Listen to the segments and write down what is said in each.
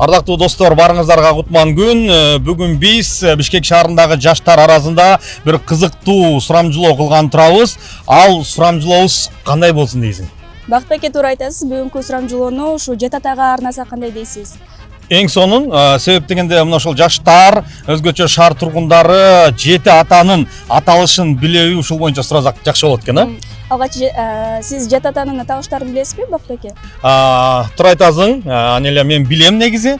Ардактуу достор, барыңыздарга кутман күн. Бүгүн биз Бишкек шаарындагы жаштар арасында бир кызыктуу сурамжылоо кылган турабыз. Ал сурамжылообуз кандай болсун дейсиң? Бактбекке туура айтасыз. Бүгүнкү сурамжылоону ушу жет атага арнаса кандай дейсиз? Эң сонун себеп дегенде мына ошол жаштар, өзгөчө шаар тургундары жети атанын аталышын билеби, ушул боюнча сурасак жакшы болот экен, а? Алгач сиз жет атанын аталыштарын билесизби, Бактбекке? Туура айтасың. Аны эле мен билем негизи.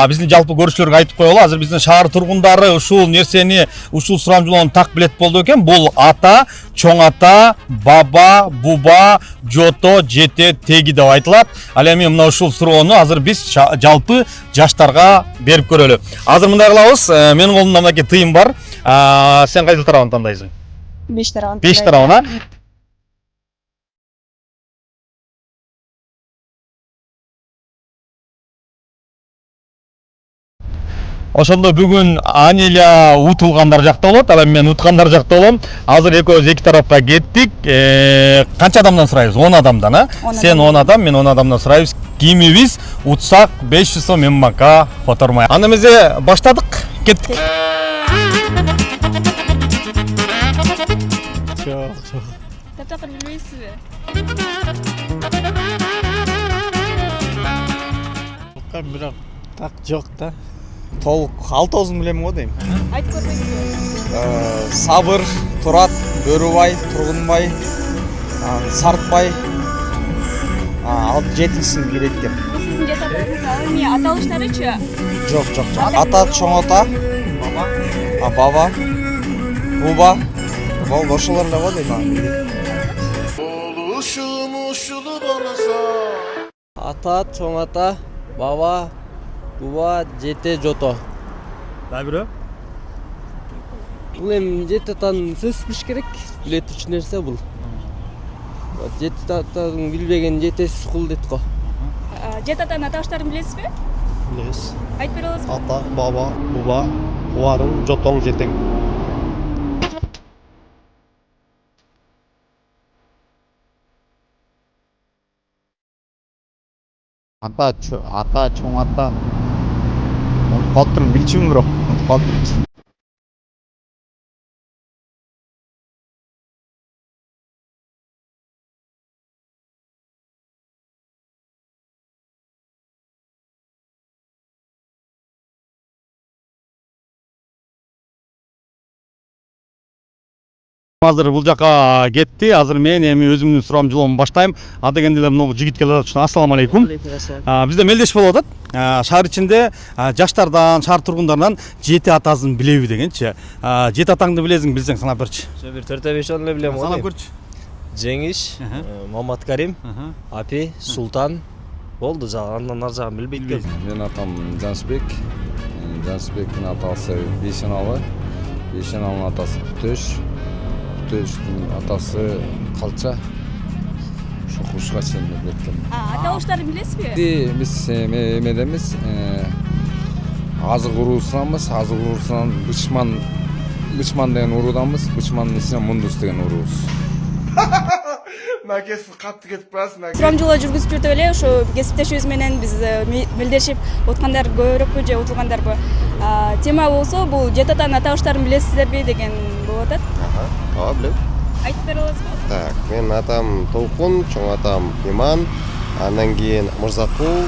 Биздин жалпы көрүүчүлөргө айтып коелу. Азыр биздин шаар тургундары ушул нерсени, ушул сурамжылоону так билет болду экен. Бул ата, чоң ата, баба, буба, жото, жете, теги деп айтылат. Ал эми мына ушул суроону азыр биз жалпы жаштарга берип көрөлү. Азыр мындай кылабыз. Менин колумда мынакей тыйым бар. Сен кайсыл тарабын тандайсың? Беш тарабын. Беш тарабына. Ошондо бүгүн Аниля утулгандар жакта болот, ал эми мен уткандар жакта болом. Азыр экөөбүз эки тарапка кеттик. Канча адамдан сурайбыз? 10 адамдан, а? Сен 10 адам, мен 10 адамдан сурайбыз. Кимибиз утсак 500 сом мембанкка котормай. Аны эмесе баштадык, кеттик. Таптакыр билбейсизби? Бирок так жок да. Толук 6-9 билем го дейм. Айтып көрбөйсүзбү? Сабыр, Турат, Бөрүбай, Тургунбай, Сартбай. Ал 7-син билбейт экен. Бул сиздин жет атаңыз, ал эми аталыштарычы? Жок. Ата, чоң ата, баба, буба. Бул ошолор эле го дейм. Ата, чоң ата, баба, буба, жете, жото. Дагы бирөө? Бул эми жете атанын сөзсүз билиш керек. Биле турчу нерсе бул. Жете атанын билбеген жетесиз кул дейт го. Жет атанын аталыштарын билесизби? Билебиз. Айтып бере аласызбы? Ата, баба, буба, буарың, жотоң, жетең. Ата, чоң ата. Калтырын билчүмүн бирок. Калтырын. Азыр бул жака кетти. Азыр мен эми өзүмдүн сурамжылоомду баштайм. А дегенде эле могу жигит келип атат. Ассалам алейкум. Бизде мелдеш болуп атат. Шаар ичинде жаштардан, шаар тургундарынан жети атасын билеби дегенчи. Жети атаңды билесиң, билсең санап берчи. Бир 4-5 эле билем го. Санап көрчү. Жеңиш, Маматкарим, Апи, Султан. Болду, андан ар жагын билбейт экен. Менин атам Жаншбек. Жаншбектин атасы Бейшеналы. Бейшеналынын атасы Бүтөш. Бүтөштүн атасы Калча. Ушуга чейин билет. Аталыштарын билесизби? Биз эмедемиз, азык уруусунанбыз. Азык уруусунан Бычман деген уруудамыз. Бычмандын ичинен Мундус деген уруубуз. Макесиз катты кетип барасың. Сурамжылоо жүргүзүп жүртүп эле ошо кесиптешибиз менен биз мелдешип уткандар көбүрөкпү же утулгандарбы? Тема болсо бул жет атанын аталыштарын билесиздерби деген болуп атат. Ооба, билем. Айтып бере аласызбы? Так, менин атам Толкун, чоң атам Иман, андан кийин Мырзакул,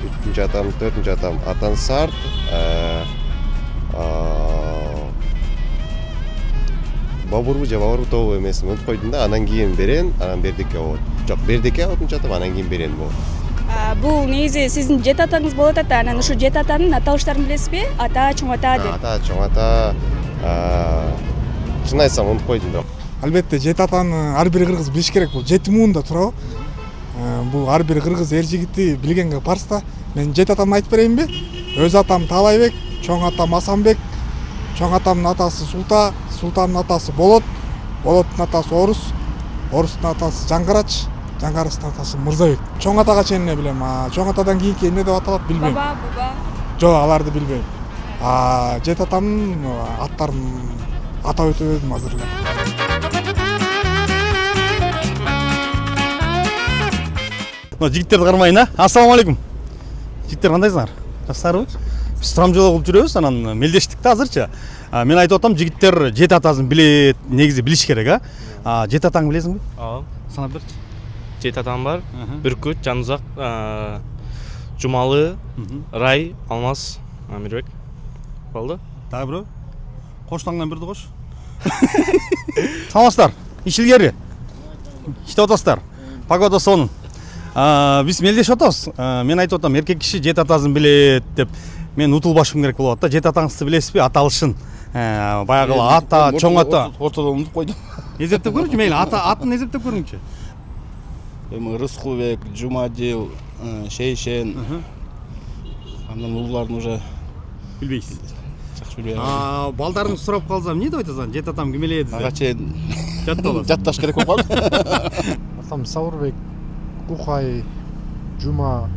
3-үнчү атам, 4-үнчү атам Атансарт, Бабурбу же Бабурбу тобу эмесин унутуп койдум да. Андан кийин Берен, анан Бердике болот. Жок, Бердике 4-үнчү атам, андан кийин Берен болот. Бул негизи сиздин жет атаңыз болот ата. Анан ушу жет атанын аталыштарын билесизби? Ата, чоң ата деп. Ата, чоң ата, чын айтсам унутуп койдум бирок. Албетте жет атаны ар бир кыргыз билиш керек. Бул жети муунда турабы? Бул ар бир кыргыз эр жигити билгенге парз да. Мен жет атамды айтып берейинби? Өз атам Талайбек, чоң атам Асанбек, чоң атамдын атасы Султа, Султандын атасы Болот, Болоттун атасы Орус, Орустун атасы Жаңгарач, Жаңгарачтын атасы Мырзабек. Чоң атага чейин эле билем. Чоң атадан кийинки эмне деп аталат билбейм. Баба, буба. Жок, аларды билбейм. Жет атамдын аттарын атап өтүп өдүм азыр эле. Жигиттерди кармайын, а? Ассаламу алейкум. Жигиттер кандайсыңар? Жаштарбы? Биз сурамжылоо кылып жүрөбүз, анан мелдештик да азырчы. Мен айтып атам, жигиттер жети атасын билет, негизи билиш керек, а? Жети атаңды билесиңби? Ооба. Санап берчи. Жети атам бар. Бүркүт, Жанузак, Жумалы, Рай, Алмаз, Амирбек. Болду. Дагы бирөө? Коштаңдан бирди кош. Саламатсыздар. Иш илгери. Иштеп атасыздар. Погода сонун. Биз мелдешип атабыз. Мен айтып атам, эркек киши жети атасын билет деп. Мен утулбашым керек болуп атат. Жети атаңызды билесизби? Аталышын. Баягы ата, чоң ата. Ортодо унутуп койдум. Эзептеп көрүңчү, мейли, атын эзептеп көрүңчү. Эми Рыскулбек, Жумадил, Шейшен. Андан улууларын уже Билбейсиз. жакшы билбейм. Балдарыңыз сурап калсам, эмне деп айтасың? Жети атам ким эле десе. Ага чейин Жатталасың. жатташ керек болуп калды. Атам Сауырбек, Кукай, Жума,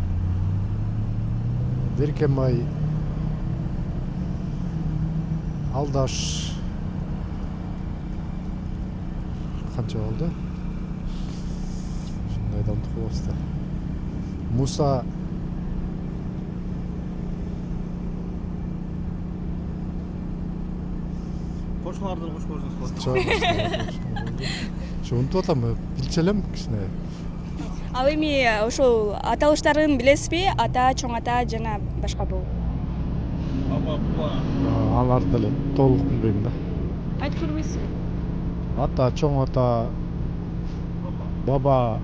Беркембай, Алдаш. Канча болду? Ушундайдан унутуп калабыздар. Муса, Кошуңарды кош көрсөңүз болот. унутуп атам, билчү элем кичине. Ал эми ошол аталыштарын билесизби? Ата, чоң ата жана башка бул. Аларды деле толук билбейм да. Айтып көрбөйсүзбү? Ата, чоң ата, баба.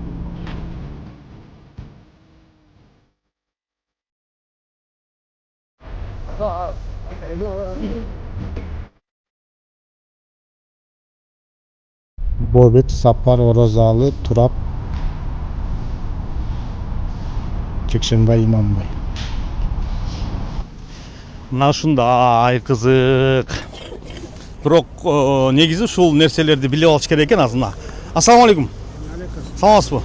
Бобет, Сапар, Оразалы, Турап, Жексенбай, Иманбай. Мына ушундай кызык. Бирок негизи ушул нерселерди билип алыш керек экен азына. Ассаламу алейкум. Саламатсызбы?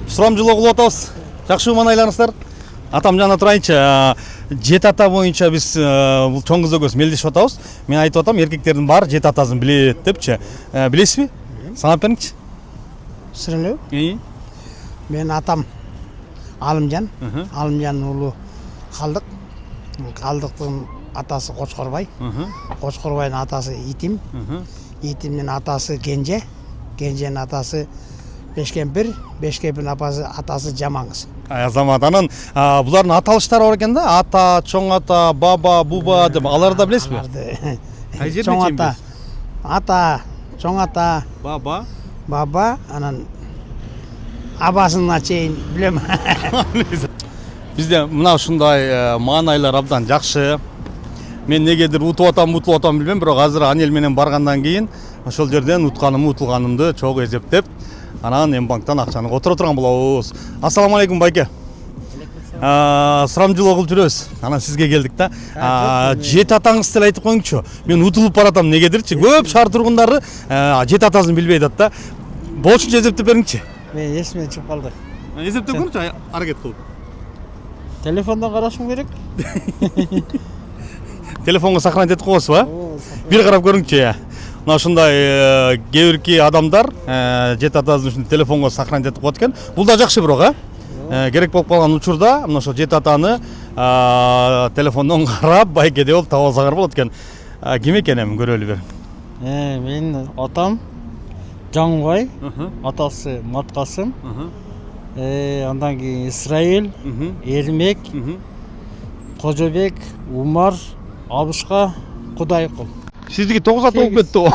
Сурамжылоо кылып атабыз. Жакшы маанайларыңыздар. Атам жана турайынчы. Жети ата боюнча биз бул чоң кыз экөөбүз мелдешип атабыз. Мен айтып атам, эркектердин баары жети атасын билет депчи. Билесизби? Санап бериңчи. Сүрелеу. Мен атам Алымжан. Алымжан уулу Калдык. Калдыктын атасы Кочкорбай. Кочкорбайдын атасы Итим. Итимдин атасы Кенже. Кенженин атасы Бешкемпир. Бешкемпирдин атасы Жамангыз. Азамат, анан булардын аталыштары бар экен да. Ата, чоң ата, баба, буба деп. Аларды да билесизби? Чоң ата. Ата, чоң ата, Баба. баба, анан абасына чейин билем. Бизде мына ушундай маанайлар абдан жакшы. Мен негедир утуп атам билбейм, бирок азыр Анел менен баргандан кийин ошол жерден утулганымды чогуу эзептеп, анан М-банктан акчаны которо турган болобуз. Ассаламу алейкум байке. Сурамжылоо кылып жүрөбүз. Анан сизге келдик да. Жети атаңызды деле айтып коюңчу. Мен утулуп баратам негедирчи. Көп шаар тургундары жети атасын билбей атат да. Болушунча эзептеп бериңчи. Мен эсимден чыгып калды. Эзептеп көрүңчү, аракет кылып. Телефондон карашым керек. Телефонго сохранить этип коесузбу? Бир карап көрүңчү. Мына ушундай кээ бирки адамдар жети атасын ушундай телефонго сохранить этип коет экен. Бул да жакшы бирок, керек болуп калган учурда мына ошол жети атаны телефондон карап байкеде болуп таап алсаңар болот экен. Ким экен эми көрөлү бер. Менин атам Жаңбай, атасы Маткасым. Андан кийин Исраил, Эрмек, Кожобек, Умар, Абышка, Кудайкул. Сиздики 9 ата болуп кетти го.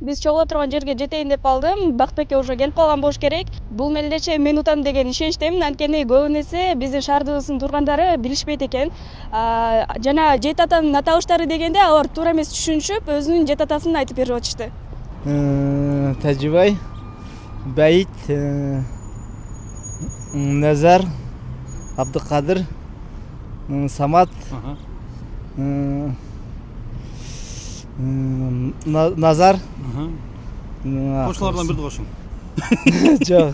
Биз чогула турган жерге жетейин деп калдым. Бактбекке уже келип калган болуш керек. Бул мелдеше мен утам деген ишеничтемин. Анткени көп нерсе биздин шаардыбыздын тургандары билишпейт экен. Жана жети атанын аталыштары дегенде алар туура эмес түшүнүшүп, өзүнүн жети атасын айтып берип атышты. Тажибай, Баит, Назар, Абдыкадыр, Самат, Назар. Кошулардан бирди кошуң. Жок.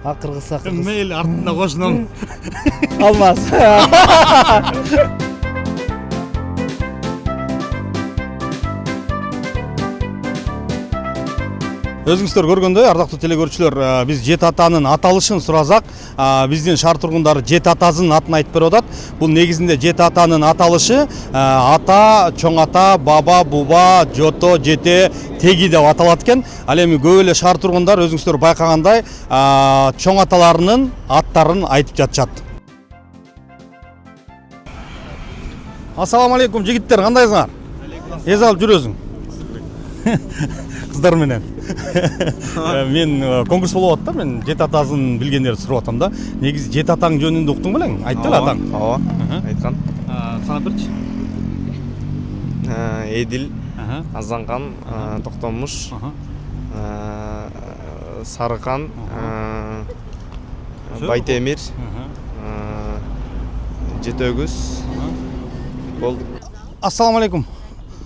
Акыргысы акыргысы. Мейлі артында қошынам. Алмаз. Өзіңіздер көргөндөй, ардактуу телекөрүүчүлөр, биз Жети атанын аталышын суразак. Биздин шаар тургундары Жети атасынын атын айтып берип атат. Бул негизинде Жети атанын аталышы ата, чоң ата, баба, буба, жото, жете, теги деп аталат экен. Ал эми көп эле шаар тургундары өзүңүздөр байкагандай чоң аталарынын аттарын айтып жатышат. Ассаламу алейкум жигиттер, кандайсыңар? Эз алып жүрөсүң? Кыздар менен. Мен конкурс болуп атат да, мен Жети атасын билгендерди сурап атам да. Негизи Жети атаң жөнүндө уктуң белең? Айтты эле атаң. Ооба, айткан. Санап берчи. Эдил, Азанкан, Токтомуш, Сарыкан, Байтемир, Жетөгүз. Болду. Ассаламу алейкум.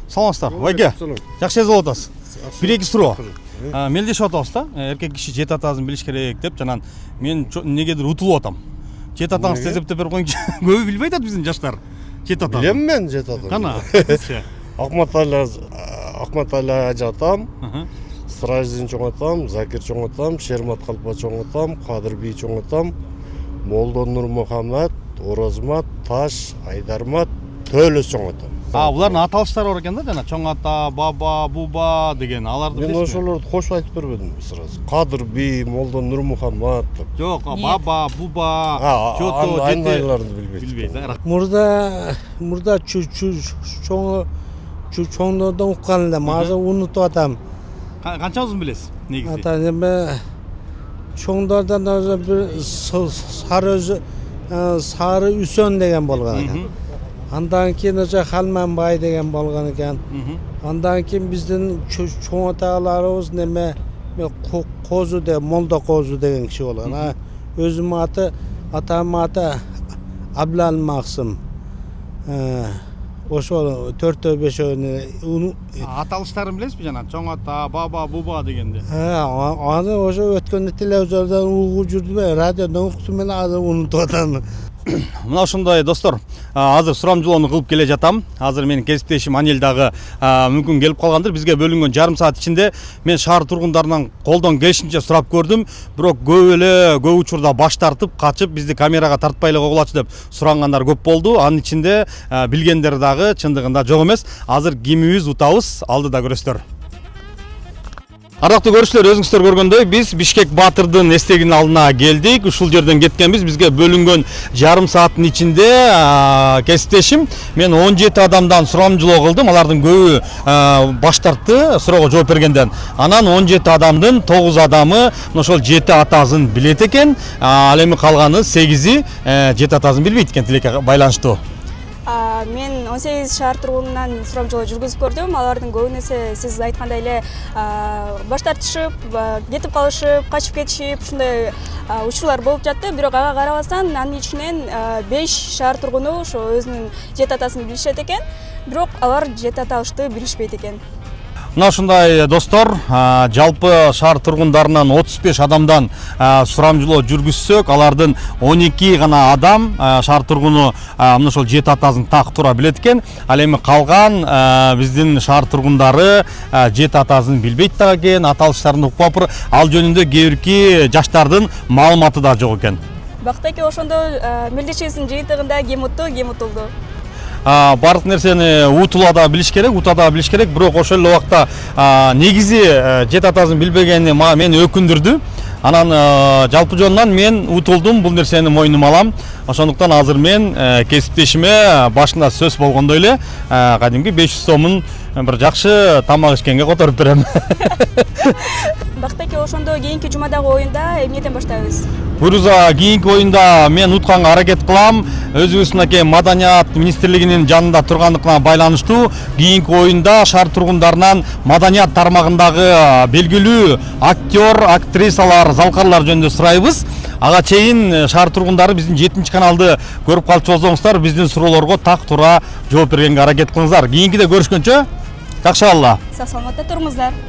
Саламатсыздар. Байке. Жакшы эз болуп атасыз. Бир-эки суроо. Мелдешип атабыз да. Эркек киши Жети атасын билиш керек деп, жанан мен негедир утулуп атам. Жети атаңызды эзептеп берип коюңчу. Көбү билбей атат биздин жаштар. Жети атаны. Билем мен Жети атаны. Кана? Акматали ажы атам, Сыраждин чоң атам, Закир чоң атам, Шермат Калпа чоң атам, Кадыр би чоң атам, Молдон Нурмухаммед, Орозмат, Таш, Айдармат, Төлөс чоң атам. Булардын аталыштары бар экен да, жана чоң ата, баба, буба деген. Аларды Мен билесизби? ошолорду кошуп айтып бербедим сразу. Кадыр би, Молдон Нурмухаммед деп. Жок, баба, буба, жото, жете. Андайларды билбейт. Билбейт да. Мурда чоңдордон уккан элем, азыр унутуп атам. Канча узун билесиз негизи? Ата эме чоңдордон өзү бир сары үсөн деген болгон экен. Андан кийин ошо Халманбай деген болгон экен. Андан кийин биздин чоң аталарыбыз неме Козу деп, Молдо Козу деген киши болгон. Өзүмүн аты, атамдын аты Аблал Максым. Ошо 4-5 Аталыштарын билесизби жана? Чоң ата, баба, буба дегенде. Аны ошо өткөндө телевизордон угуп жүрдүм, радиодон уктум эле, азыр унутуп атам. Мына ушундай достор, азыр сурамжылоону кылып келе жатам. Азыр менин кесиптешим Анел дагы мүмкүн келип калгандыр. Бизге бөлүнгөн жарым саат ичинде мен шаар тургундарынан колдон келишинче сурап көрдүм. Бирок көп учурда баш тартып, качып, бизди камерага тартпай эле койгулачы деп сурангандар көп болду. Анын ичинде билгендер дагы чындыгында жок эмес. Азыр кимибиз утабыз, алдыда көрөсүздөр. Ардактуу көрүүчүлөр, өзүңүздөр көргөндөй биз Бишкек Баатырдын эстегинин алдына келдик. Ушул жерден кеткенбиз. Бизге бөлүнгөн жарым сааттын ичинде кесиптешим мен 17 адамдан сурамжылоо кылдым. Алардын көбү баш тартты суроого жооп бергенден. Анан 17 адамдын 9 адамы ошол Жети атасын билет экен. Ал эми калганы 8-и Жети атасын билбейт экен, тилекке байланыштуу. Мен 18 шаар тургунунан сурамжылоо жүргүзүп көрдүм. Алардын көбүнесе сиз айткандай эле баш тартышып, кетип калышып, качып кетишип, ушундай учурлар болуп жатты. Бирок ага карабастан анын ичинен 5 шаар тургуну ошо өзүнүн Жети атасын билишет экен. Бирок алар Жети аталышты билишпейт экен. Мына ушундай достор, жалпы шаар тургундарынан 35 адамдан сурамжылоо жүргүзсөк, алардын 12 гана адам шаар тургуну мына ошол Жети атасын так туура билет экен. Ал эми калган биздин шаар тургундары Жети атасын билбейт дагы экен, аталыштарын укпапыр. Ал жөнүндө кээ бирки жаштардын маалыматы да жок экен. Бактеке ошондо мелдешесинин жыйынтыгында кем утту, кем утулду. Бардык нерсени утулада билиш керек, утада билиш керек. Бирок ошол эле убакта негизи Жети атасын билбегени мени өкүндүрдү. Анан жалпы жонунан мен утулдум, бул нерсени мойнума алам. Ошондуктан азыр мен кесиптешиме башында сөз болгондой эле кадимки 500 сомун бир жакшы тамак ичкенге которуп берем. Бактеке ошондо кийинки жумадагы оюнда эмнеден баштайбыз? Буюрса, кийинки оюнда мен утканга аракет кылам. Өзүбүздүн Маданият министрлигинин жанында тургандыкына байланыштуу кийинки оюнда шаар тургундарынан маданият тармагындагы белгилүү актер, актрисалар, залкарлар жөнүндө сурайбыз. Ага чейин шаар тургундары биздин 7 каналды көрүп калчу болсоңуздар, биздин суроолорго так туура жооп бергенге аракет кылыңыздар. Кийинкиде көрүшкөнчө, жакшы алла. Сак саламатта туруңуздар.